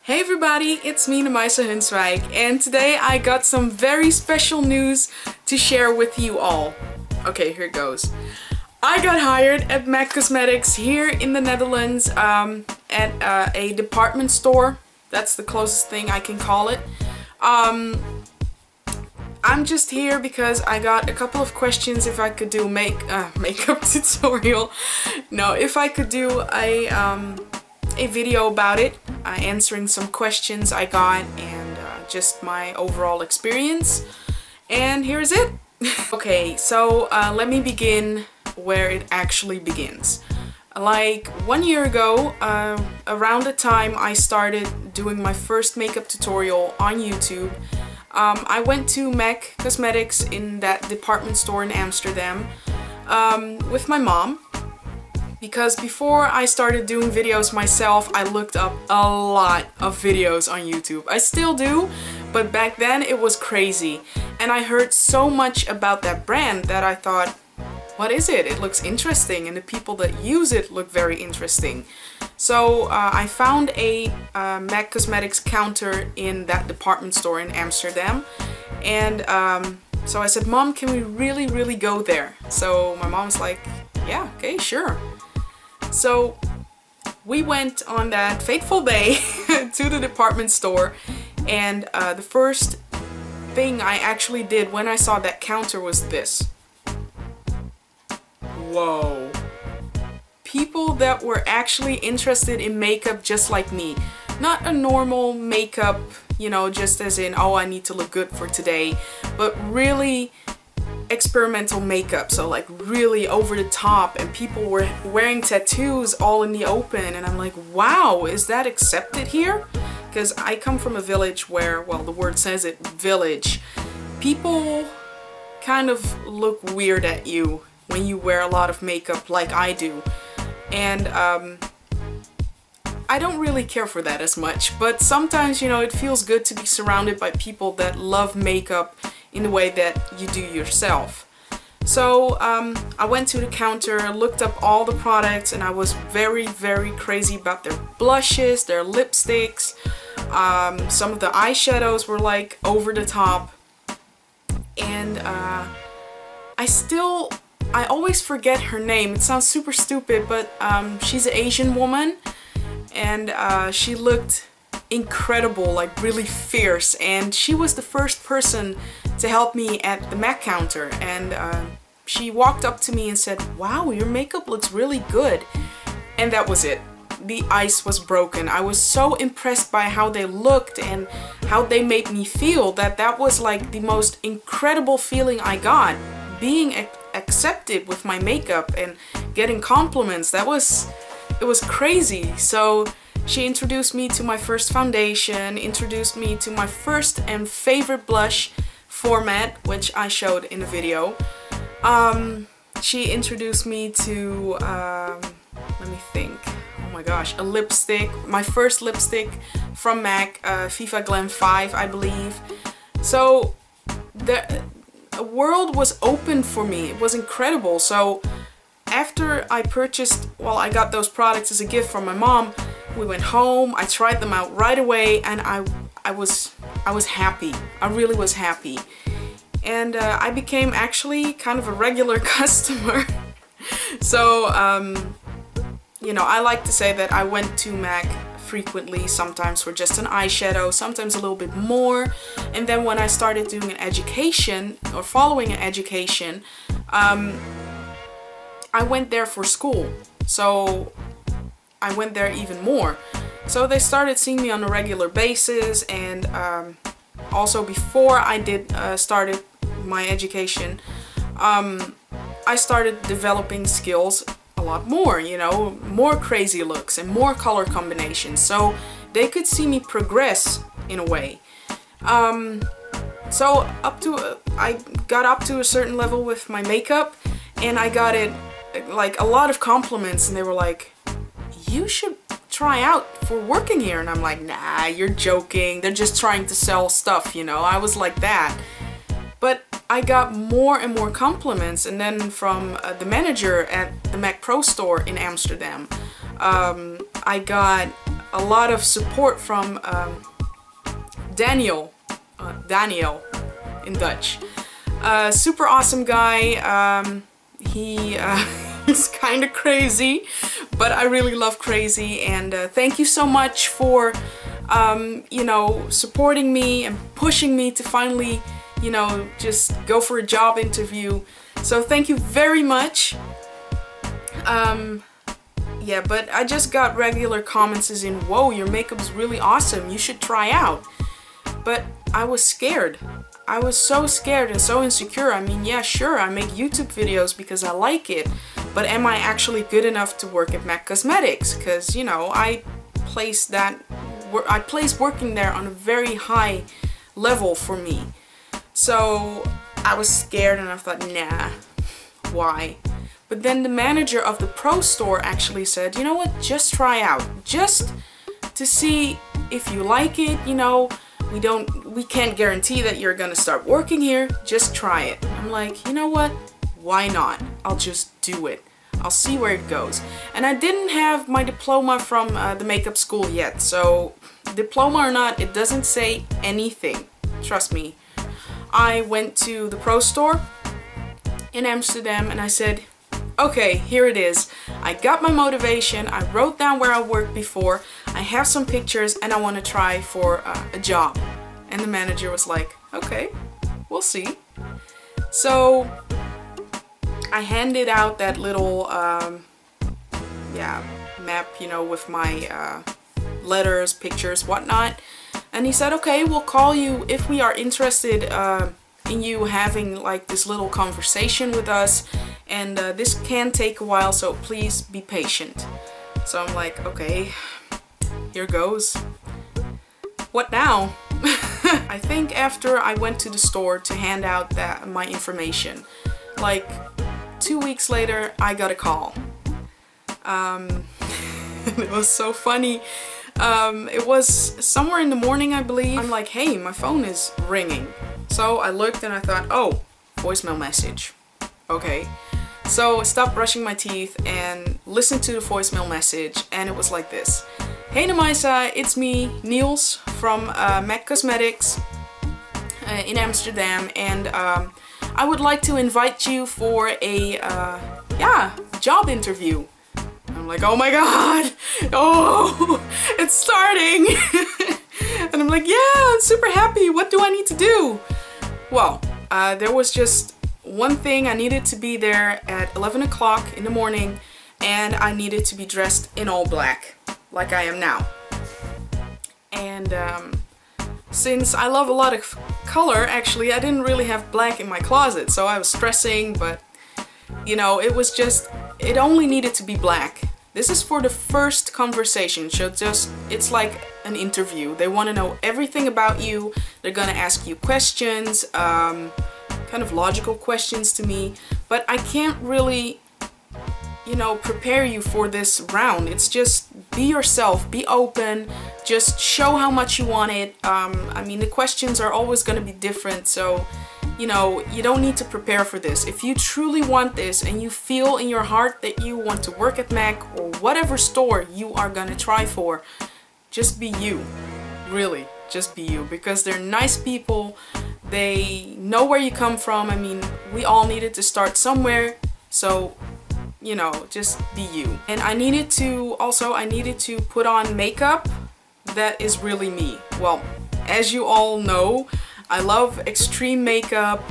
Hey everybody, it's me Namaisa, and today I got some very special news to share with you all. Okay, here it goes. I got hired at M.A.C Cosmetics here in the Netherlands at a department store. That's the closest thing I can call it. I'm just here because I got a couple of questions if I could do makeup tutorial. No, if I could do a video about it, answering some questions I got and just my overall experience. And here's it. Okay, so let me begin where it actually begins. Like 1 year ago, around the time I started doing my first makeup tutorial on YouTube, I went to M.A.C Cosmetics in that department store in Amsterdam with my mom. Because before I started doing videos myself, I looked up a lot of videos on YouTube. I still do, but back then it was crazy. And I heard so much about that brand that I thought, what is it? It looks interesting, and the people that use it look very interesting. So I found a M.A.C Cosmetics counter in that department store in Amsterdam. And so I said, Mom, can we really go there? So my mom's like, yeah, okay, sure. So we went on that fateful day to the department store, and the first thing I actually did when I saw that counter was this. Whoa. People that were actually interested in makeup just like me. Not a normal makeup, you know, just as in, oh, I need to look good for today, but really experimental makeup, so like really over the top, and people were wearing tattoos all in the open, and I'm like, wow, is that accepted here? Because I come from a village where, well, the word says it, village. People kind of look weird at you when you wear a lot of makeup like I do, and I don't really care for that as much, but sometimes, you know, it feels good to be surrounded by people that love makeup in the way that you do yourself. So I went to the counter, looked up all the products, and I was very crazy about their blushes, their lipsticks. Some of the eyeshadows were like over the top. And I always forget her name. It sounds super stupid, but she's an Asian woman, and she looked incredible, like really fierce, and she was the first person to help me at the M.A.C counter, and she walked up to me and said, wow, your makeup looks really good. And that was it. The ice was broken. I was so impressed by how they looked and how they made me feel that was like the most incredible feeling I got. Being accepted with my makeup and getting compliments, it was crazy. So she introduced me to my first foundation, introduced me to my first and favorite blush format, which I showed in the video. She introduced me to, let me think, oh my gosh, a lipstick, my first lipstick from M.A.C, Viva Glam 5, I believe. So the world was open for me. It was incredible. So after I purchased, well, I got those products as a gift from my mom, we went home, I tried them out right away, and I was happy. I really was happy. And I became actually kind of a regular customer. So, you know, I like to say that I went to M.A.C frequently, sometimes for just an eyeshadow, sometimes a little bit more. And then when I started doing an education, or following an education, I went there for school. So I went there even more. So they started seeing me on a regular basis, and also before I started my education, I started developing skills a lot more, you know, more crazy looks and more color combinations, so they could see me progress in a way. So I got up to a certain level with my makeup, and I got it like a lot of compliments, and they were like, you should try out for working here. And I'm like, nah, you're joking, they're just trying to sell stuff, you know. I was like that. But I got more and more compliments, and then from the manager at the M.A.C Pro store in Amsterdam, I got a lot of support from Daniel in Dutch. Super awesome guy. He's kind of crazy, but I really love crazy, and thank you so much for you know, supporting me and pushing me to finally, you know, just go for a job interview. So thank you very much. Yeah, but I just got regular comments as in, whoa, your makeup is really awesome, you should try out. But I was scared. I was so scared and so insecure. I mean, yeah, sure, I make YouTube videos because I like it, but am I actually good enough to work at M.A.C Cosmetics? Because, you know, I place working there on a very high level for me. So I was scared and I thought, nah, why? But then the manager of the pro store actually said, you know what, just try out, just to see if you like it. You know, we can't guarantee that you're gonna start working here, just try it. I'm like, you know what, why not? I'll just do it. I'll see where it goes. And I didn't have my diploma from the makeup school yet, so diploma or not, it doesn't say anything, trust me. I went to the pro store in Amsterdam and I said, okay, here it is. I got my motivation, I wrote down where I worked before, I have some pictures, and I want to try for a job. And the manager was like, okay, we'll see. So I handed out that little yeah, map, you know, with my letters, pictures, whatnot. And he said, okay, we'll call you if we are interested in you having like this little conversation with us, and this can take a while, so please be patient. So I'm like, okay, here goes. What now? I think after I went to the store to hand out my information, like 2 weeks later, I got a call. It was so funny. It was somewhere in the morning, I believe. I'm like, hey, my phone is ringing. So I looked and I thought, oh, voicemail message. Okay. So I stopped brushing my teeth and listened to the voicemail message, and it was like this. Hey Namaisa, it's me, Niels from M.A.C Cosmetics in Amsterdam, and I would like to invite you for a yeah, job interview. I'm like, oh my god, oh, it's starting. And I'm like, yeah, I'm super happy, what do I need to do? Well, there was just one thing. I needed to be there at 11 o'clock in the morning, and I needed to be dressed in all black, like I am now. And since I love a lot of color, actually, I didn't really have black in my closet, so I was stressing, but you know, it was just, it only needed to be black. This is for the first conversation, so it's like an interview. They want to know everything about you. They're gonna ask you questions, kind of logical questions to me, but I can't really, you know, prepare you for this round. It's just be yourself, be open, just show how much you want it. I mean, the questions are always gonna be different, so you know, you don't need to prepare for this. If you truly want this and you feel in your heart that you want to work at M.A.C or whatever store you are gonna try for, just be you. Really, just be you, because they're nice people. They know where you come from. I mean, we all needed to start somewhere, so you know, just be you. And I needed to put on makeup that is really me. Well, as you all know, I love extreme makeup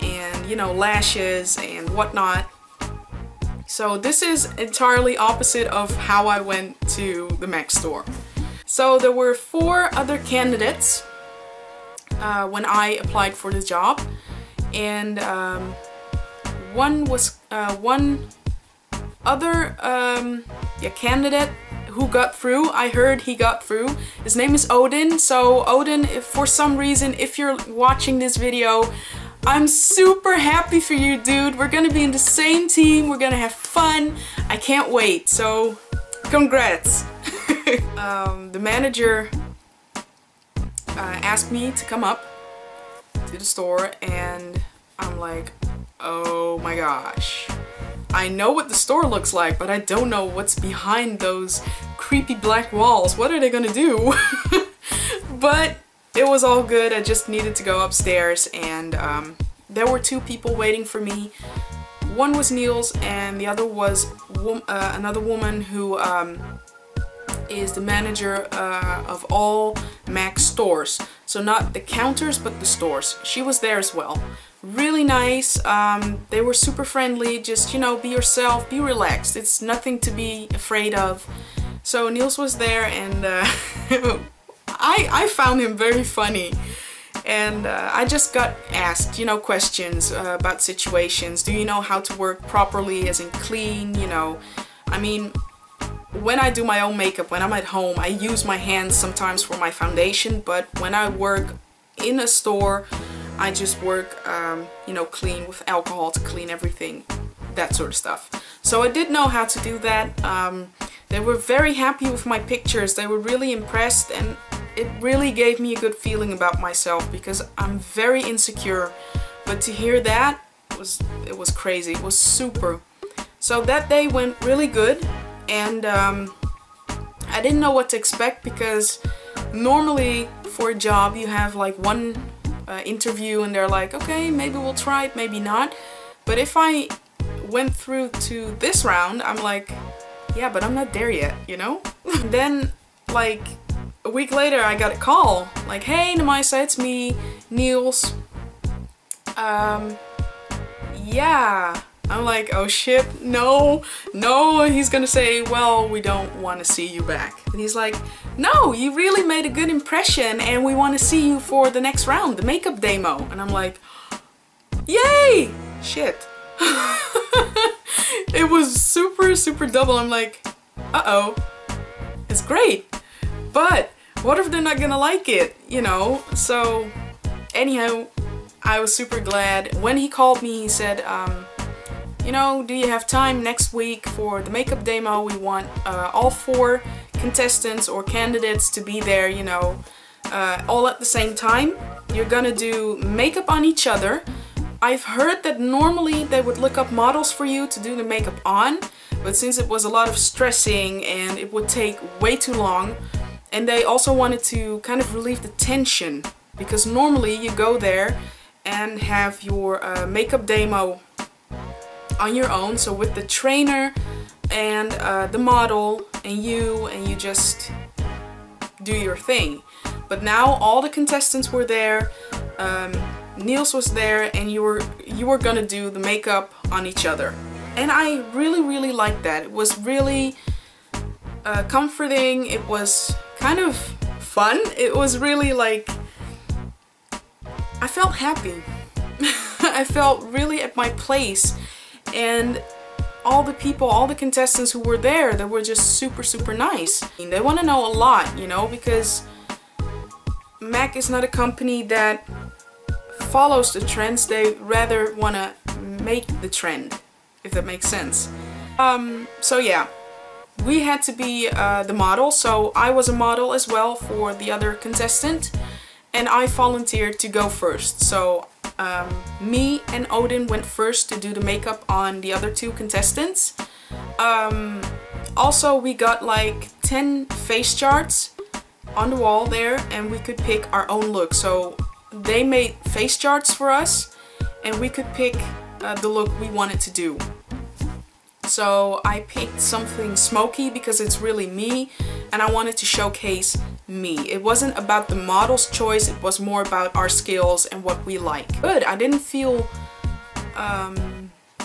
and, you know, lashes and whatnot. So this is entirely opposite of how I went to the M.A.C store. So there were 4 other candidates when I applied for the job, and one other candidate who got through. I heard he got through. His name is Odin. So Odin, if for some reason, if you're watching this video, I'm super happy for you, dude. We're gonna be in the same team. We're gonna have fun. I can't wait. So congrats. The manager asked me to come up to the store, and I'm like, oh my gosh. I know what the store looks like, but I don't know what's behind those creepy black walls. What are they gonna do? But it was all good. I just needed to go upstairs, and there were two people waiting for me. One was Niels, and the other was another woman who is the manager of all M.A.C stores. So not the counters, but the stores. She was there as well. Really nice. They were super friendly. Just, you know, be yourself, be relaxed. It's nothing to be afraid of. So Niels was there, and I found him very funny. And I just got asked, you know, questions about situations. Do you know how to work properly, as in clean, you know? I mean, when I do my own makeup, when I'm at home, I use my hands sometimes for my foundation, but when I work in a store, I just work, you know, clean with alcohol to clean everything, that sort of stuff. So I did know how to do that. They were very happy with my pictures. They were really impressed, and it really gave me a good feeling about myself, because I'm very insecure. But to hear that, it was crazy. It was super. So that day went really good, and I didn't know what to expect, because normally for a job you have like one interview and they're like, okay, maybe we'll try it, maybe not. But if I went through to this round, I'm like, yeah, but I'm not there yet, you know? Then like a week later I got a call like, hey Namaisa, it's me, Niels. Yeah. I'm like, oh shit, no, he's gonna say, well, we don't want to see you back. And he's like, no, you really made a good impression and we want to see you for the next round, the makeup demo. And I'm like, yay! Shit. It was super double. I'm like, uh-oh, it's great. But what if they're not gonna like it, you know? So anyhow, I was super glad. When he called me, he said, you know, do you have time next week for the makeup demo? We want all 4 contestants or candidates to be there, you know, all at the same time. You're gonna do makeup on each other. I've heard that normally they would look up models for you to do the makeup on, but since it was a lot of stressing and it would take way too long, and they also wanted to kind of relieve the tension, because normally you go there and have your makeup demo on your own, so with the trainer and the model and you just do your thing. But now all the contestants were there, Niels was there, and you were gonna do the makeup on each other. And I really liked that. It was really comforting. It was kind of fun. It was really like, I felt happy. I felt really at my place. And all the people, all the contestants who were there, they were just super nice. They want to know a lot, you know, because M.A.C is not a company that follows the trends. They rather want to make the trend, if that makes sense. So yeah, we had to be the model. So I was a model as well for the other contestant, and I volunteered to go first. So me and Odin went first to do the makeup on the other 2 contestants. Also, we got like 10 face charts on the wall there, and we could pick our own look. So they made face charts for us, and we could pick the look we wanted to do. So I picked something smoky because it's really me, and I wanted to showcase me. It wasn't about the model's choice, it was more about our skills and what we like. Good, I didn't feel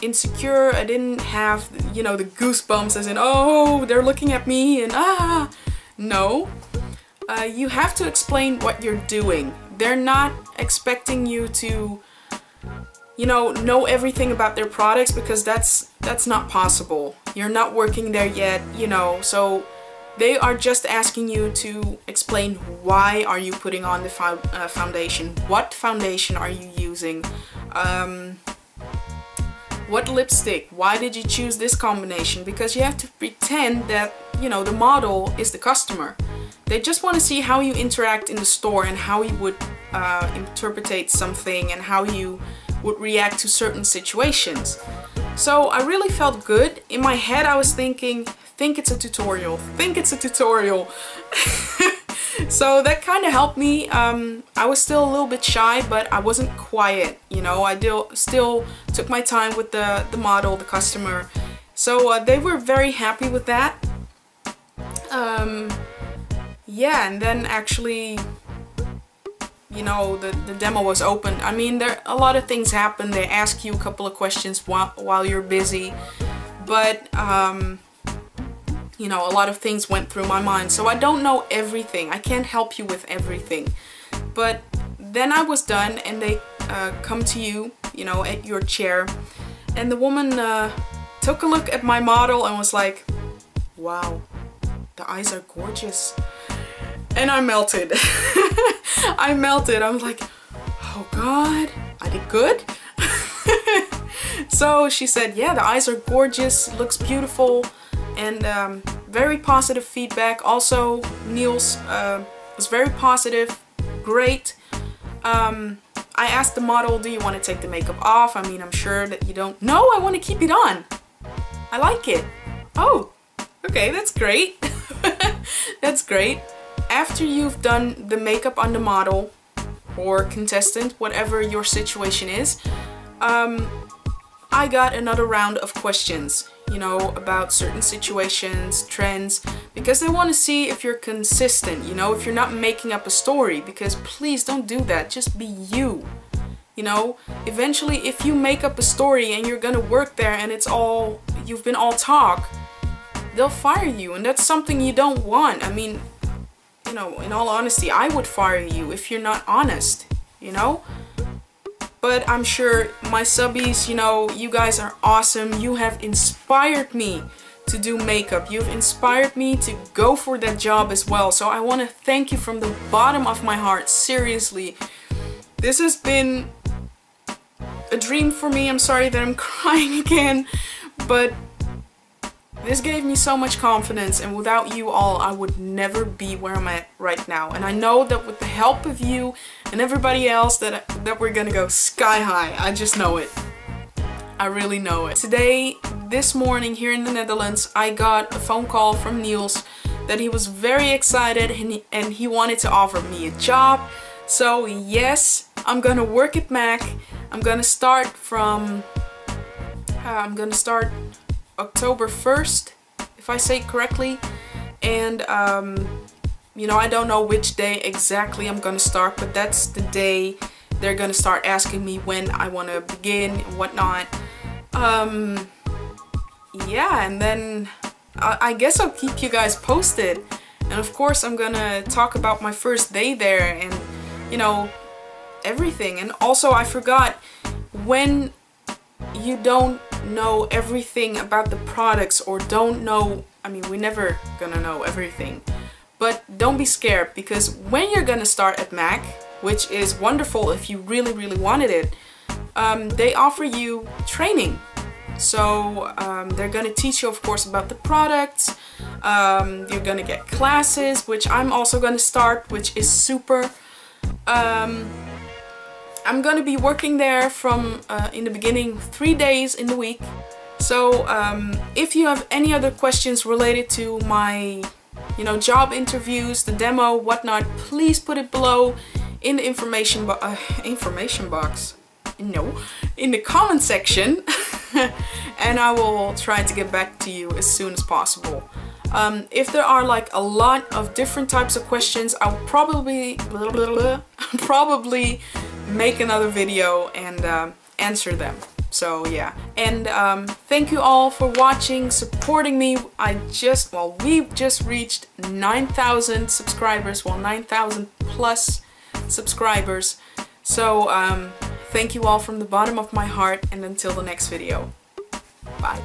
insecure. I didn't have, you know, the goosebumps as in, oh, they're looking at me and ah. No. You have to explain what you're doing. They're not expecting you to, you know everything about their products, because that's not possible. You're not working there yet, you know, so they are just asking you to explain why are you putting on the foundation, what foundation are you using, what lipstick, why did you choose this combination, because you have to pretend that, you know, the model is the customer. They just want to see how you interact in the store and how you would interpret something and how you would react to certain situations. So I really felt good. In my head I was thinking, think it's a tutorial, think it's a tutorial. So that kind of helped me. I was still a little bit shy, but I wasn't quiet, you know. I still took my time with the model, the customer. So they were very happy with that. Yeah, and then actually, you know, the demo was open. I mean, a lot of things happen. They ask you a couple of questions while you're busy, but you know, a lot of things went through my mind, so I don't know everything. I can't help you with everything. But then I was done, and they come to you, you know, at your chair, and the woman took a look at my model and was like, wow, the eyes are gorgeous. And I melted. I melted. I was like, oh God, I did good. So she said, yeah, the eyes are gorgeous, looks beautiful, and very positive feedback. Also, Niels was very positive, great. I asked the model, do you want to take the makeup off? I mean, I'm sure that you don't. No, I want to keep it on. I like it. Oh, okay, that's great. That's great. After you've done the makeup on the model or contestant, whatever your situation is, I got another round of questions, you know, about certain situations, trends, because they want to see if you're consistent, you know, if you're not making up a story, because please don't do that, just be you. You know, eventually if you make up a story and you're gonna work there and it's all, you've been all talk, they'll fire you, and that's something you don't want. I mean, you know, in all honesty, I would fire you if you're not honest, you know? But I'm sure my subbies, you know, you guys are awesome. You have inspired me to do makeup. You've inspired me to go for that job as well. So I want to thank you from the bottom of my heart, seriously. This has been a dream for me. I'm sorry that I'm crying again, but this gave me so much confidence, and without you all, I would never be where I'm at right now. And I know that with the help of you and everybody else that we're gonna go sky high. I just know it. I really know it. Today, this morning here in the Netherlands, I got a phone call from Niels that he was very excited and he wanted to offer me a job. So yes, I'm gonna work at M.A.C. I'm gonna start October 1st, if I say correctly, and you know, I don't know which day exactly I'm gonna start, but that's the day they're gonna start asking me when I want to begin and whatnot. Yeah, and then I guess I'll keep you guys posted, and of course I'm gonna talk about my first day there and, you know, everything. And also, I forgot, when you don't know everything about the products, or don't know, I mean, we're never gonna know everything, but don't be scared, because when you're gonna start at M.A.C, which is wonderful if you really wanted it, they offer you training. So they're gonna teach you, of course, about the products. You're gonna get classes, which I'm also gonna start, which is super. I'm gonna be working there from, in the beginning, 3 days in the week. So if you have any other questions related to my, you know, job interviews, the demo, whatnot, please put it below in the information box. No, in the comment section. And I will try to get back to you as soon as possible. If there are like a lot of different types of questions, I'll probably make another video and answer them. So yeah, and thank you all for watching, supporting me. We've just reached 9,000 subscribers, well, 9,000 plus subscribers. So thank you all from the bottom of my heart, and until the next video, bye.